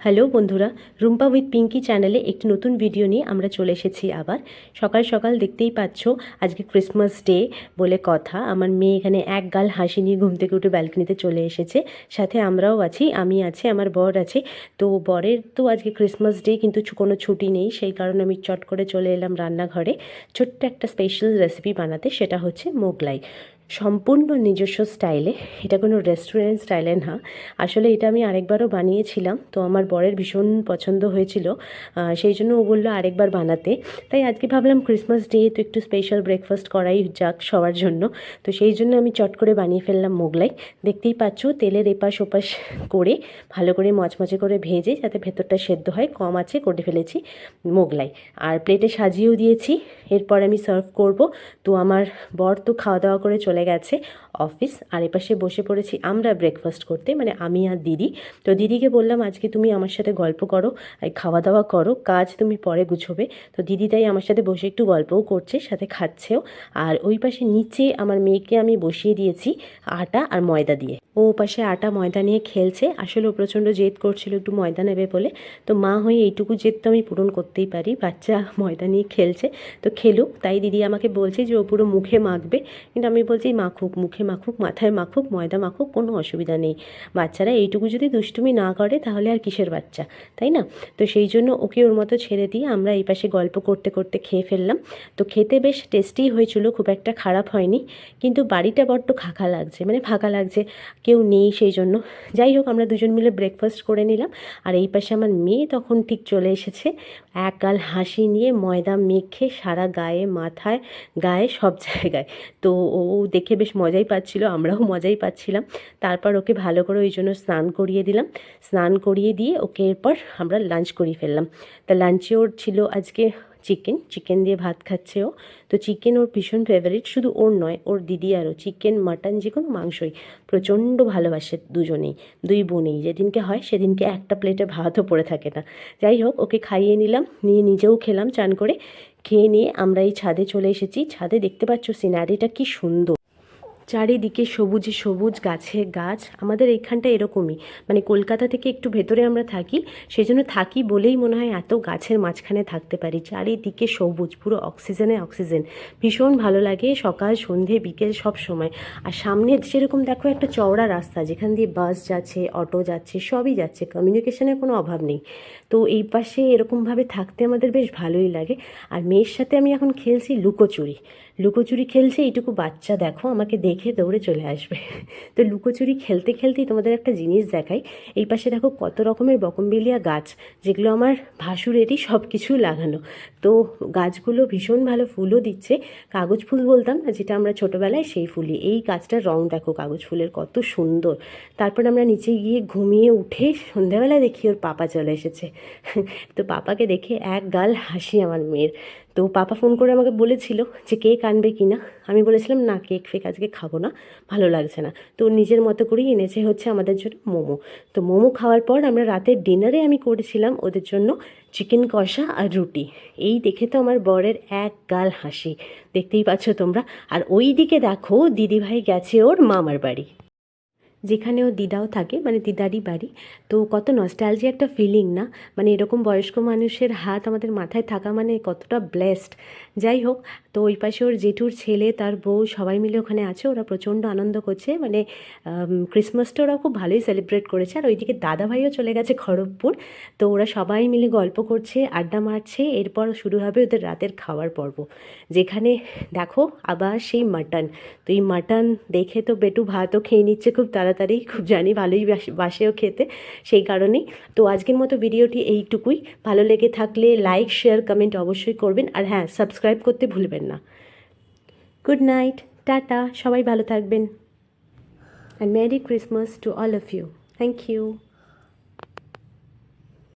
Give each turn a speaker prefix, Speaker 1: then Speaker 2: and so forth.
Speaker 1: Hello বন্ধুরা, Rumpa with Pinki চ্যানেলে একটি নতুন ভিডিও নিয়ে আমরা চলে এসেছি আবার। সকাল সকাল দেখতেই পাচ্ছ, আজকে ক্রিসমাস ডে বলে কথা। আমার মেয়ে এখানে এক গাল হাসি নিয়ে ঘুম থেকে উঠে ব্যালকনিতে চলে এসেছে। সাথে আমরাও আছি, আমি আছি, আমার বর আছে। তো বরের তো আজকে ক্রিসমাস ডে, কিন্তু কোনো ছুটি নেই, সেই কারণে আমি চট করে চলে এলাম রান্নাঘরে ছোট্ট একটা স্পেশাল রেসিপি বানাতে। সেটা হচ্ছে মোগলাই, সম্পূর্ণ নিজস্ব স্টাইলে। এটা কোনো রেস্টুরেন্ট স্টাইলে না, আসলে এটা আমি আরেকবারও বানিয়েছিলাম, তো আমার বরের ভীষণ পছন্দ হয়েছিল, সেই জন্য ও বললো আরেকবার বানাতে। তাই আজকে ভাবলাম ক্রিসমাস ডে তো একটু স্পেশাল ব্রেকফাস্ট করাই যাক সবার জন্য। তো সেই জন্য আমি চট করে বানিয়ে ফেললাম মোগলাই। দেখতেই পাচ্ছ, তেলের এপাশ ওপাশ করে ভালো করে মচমচে করে ভেজে যাতে ভেতরটা সেদ্ধ হয় কম আছে করে ফেলেছি মোগলাই। আর প্লেটে সাজিয়েও দিয়েছি। এরপর আমি সার্ভ করব। তো আমার বর তো খাওয়া দাওয়া করে চলে গেছে অফিস, আর এপাশে বসে পড়েছি আমরা ব্রেকফাস্ট করতে, মানে আমি আর দিদি। তো দিদিকে বললাম আজকে তুমি আমার সাথে গল্প করো, খাওয়া দাওয়া করো, কাজ তুমি পরে গুছোবে। তো দিদি তাই আমার সাথে বসে একটু গল্পও করছে, সাথে খাচ্ছেও। আর ওই পাশে নিচে আমার মেয়েকে আমি বসিয়ে দিয়েছি আটা আর ময়দা দিয়ে। ও পাশে আটা ময়দা নিয়ে খেলছে। আসলে ও প্রচণ্ড জেদ করছিল একটু ময়দা নেবে বলে। তো মা হয়ে এইটুকু জেদ তো আমি পূরণ করতেই পারি, বাচ্চা ময়দা নিয়ে খেলছে তো খেলুক। তাই দিদি আমাকে বলছে যে ও পুরো মুখে মাখবে, কিন্তু আমি বলছি মাখুক, মুখে মাখুক, মাথায় মাখুক, ময়দা মাখুক, কোনো অসুবিধা নেই। বাচ্চারা এইটুকু যদি দুষ্টুমি না করে তাহলে আর কিসের বাচ্চা, তাই না? তো সেই জন্য ওকে ওর মতো ছেড়ে দিয়ে আমরা এই পাশে গল্প করতে করতে খেয়ে ফেললাম। তো খেতে বেশ টেস্টি হয়েছিল, খুব একটা খারাপ হয়নি, কিন্তু বাড়িটা বড্ড ফাঁকা লাগছে, মানে ফাঁকা লাগছে, কেউ নেই সেই জন্য। যাই হোক, আমরা দুজন মিলে ব্রেকফাস্ট করে নিলাম। আর এই পাশে আমার মেয়ে তখন ঠিক চলে এসেছে, এক গাল হাসি নিয়ে ময়দা মেখে সারা গায়ে, মাথায়, গায়ে, সব জায়গায়। তো ও দেখে বেশ মজাই পাচ্ছিল, আমরাও মজাই পাচ্ছিলাম। তারপর ওকে ভালো করে ওই জন্য স্নান করিয়ে দিলাম। স্নান করিয়ে দিয়ে ওকে এরপর আমরা লাঞ্চ করিয়ে ফেললাম। তা লাঞ্চে ওর ছিল আজকে চিকেন দিয়ে ভাত খাচ্ছে ও। তো চিকেন ওর ভীষণ ফেভারিট, শুধু ওর নয়, ওর দিদি আরও চিকেন, মাটন, যে কোনো মাংসই প্রচণ্ড ভালোবাসে দুজনেই, দুই বোনেই। যেদিনকে হয় সেদিনকে একটা প্লেটে ভাতও পড়ে থাকে না। যাই হোক, ওকে খাইয়ে নিলাম, নিয়ে নিজেও খেলাম চান করে। খেয়ে নিয়ে আমরা এই ছাদে চলে এসেছি। ছাদে দেখতে পাচ্ছ সিনারিটা কি সুন্দর, চারিদিকে সবুজে সবুজ, গাছে গাছ। আমাদের এইখানটা এরকমই, মানে কলকাতা থেকে একটু ভেতরে আমরা থাকি, সেই জন্য থাকি বলেই মনে হয় এত গাছের মাঝখানে থাকতে পারি। চারিদিকে সবুজ, পুরো অক্সিজেনে অক্সিজেন, ভীষণ ভালো লাগে সকাল সন্ধে বিকেল সব সময়। আর সামনে সেরকম দেখো একটা চওড়া রাস্তা, যেখান দিয়ে বাস যাচ্ছে, অটো যাচ্ছে, সবই যাচ্ছে, কমিউনিকেশনের কোনো অভাব নেই। তো এই পাশে এরকমভাবে থাকতে আমাদের বেশ ভালোই লাগে। আর মেয়ের সাথে আমি এখন খেলছি লুকোচুরি। লুকোচুরি খেলছে, এইটুকু বাচ্চা দেখো আমাকে দেখে দৌড়ে চলে আসবে। তো লুকোচুরি খেলতে খেলতেই তোমাদের একটা জিনিস দেখাই। এই পাশে দেখো কত রকমের বকমবেলিয়া গাছ, যেগুলো আমার ভাসুরেরই সব কিছু লাগানো। তো গাছগুলো ভীষণ ভালো ফুলও দিচ্ছে, কাগজ ফুল বলতাম না যেটা আমরা ছোটোবেলায়, সেই ফুলই। এই গাছটার রং দেখো কাগজ ফুলের কত সুন্দর। তারপর আমরা নিচে গিয়ে ঘুমিয়ে উঠে সন্ধ্যাবেলায় দেখি ওর পাপা চলে এসেছে। তো পাপাকে দেখে এক গাল হাসি আমার মেয়ের। তো পাপা ফোন করে আমাকে বলেছিল যে কেক আনবে কি না। আমি বলেছিলাম না, কেক ফেক আজকে খাবো না, ভালো লাগছে না। তো নিজের মতো করেই এনেছে হচ্ছে আমাদের জন্য মোমো। তো মোমো খাওয়ার পর আমরা রাতের ডিনারে আমি করেছিলাম ওদের জন্য চিকেন কষা আর রুটি। এই দেখে তো আমার বরের এক গাল হাসি, দেখতেই পাচ্ছ তোমরা। আর ওই দিকে দেখো দিদিভাই গেছে ওর মামার বাড়ি, যেখানে ও দিদাও থাকে, মানে দিদারই বাড়ি। তো কত নস্টালজি একটা ফিলিং না, মানে এরকম বয়স্ক মানুষের হাত আমাদের মাথায় থাকা মানে কতটা ব্লেসড। যাই হোক, তো ওই পাশে ওর জেঠুর ছেলে, তার বউ, সবাই মিলে ওখানে আছে, ওরা প্রচণ্ড আনন্দ করছে, মানে ক্রিসমাসটা ওরা খুব ভালোই সেলিব্রেট করেছে। আর ওইদিকে দাদাভাইও চলে গেছে খড়গপুর। তো ওরা সবাই মিলে গল্প করছে, আড্ডা মারছে। এরপর শুরু হবে ওদের রাতের খাওয়ার পর্ব, যেখানে দেখো আবার সেই মাটন। তো এই মাটন দেখে তো বেটু ভাতও খেয়ে নিচ্ছে খুব তাড়াতাড়ি, খুব জানি ভালোই বাসেও খেতে, সেই কারণেই। তো আজকের মতো ভিডিওটি এইটুকুই। ভালো লেগে থাকলে লাইক, শেয়ার, কমেন্ট অবশ্যই করবেন। আর হ্যাঁ, সাবস্ক্রাইব করতে ভুলবেন না। গুড নাইট, টাটা, সবাই ভালো থাকবেন। And merry Christmas to all of you. Thank you.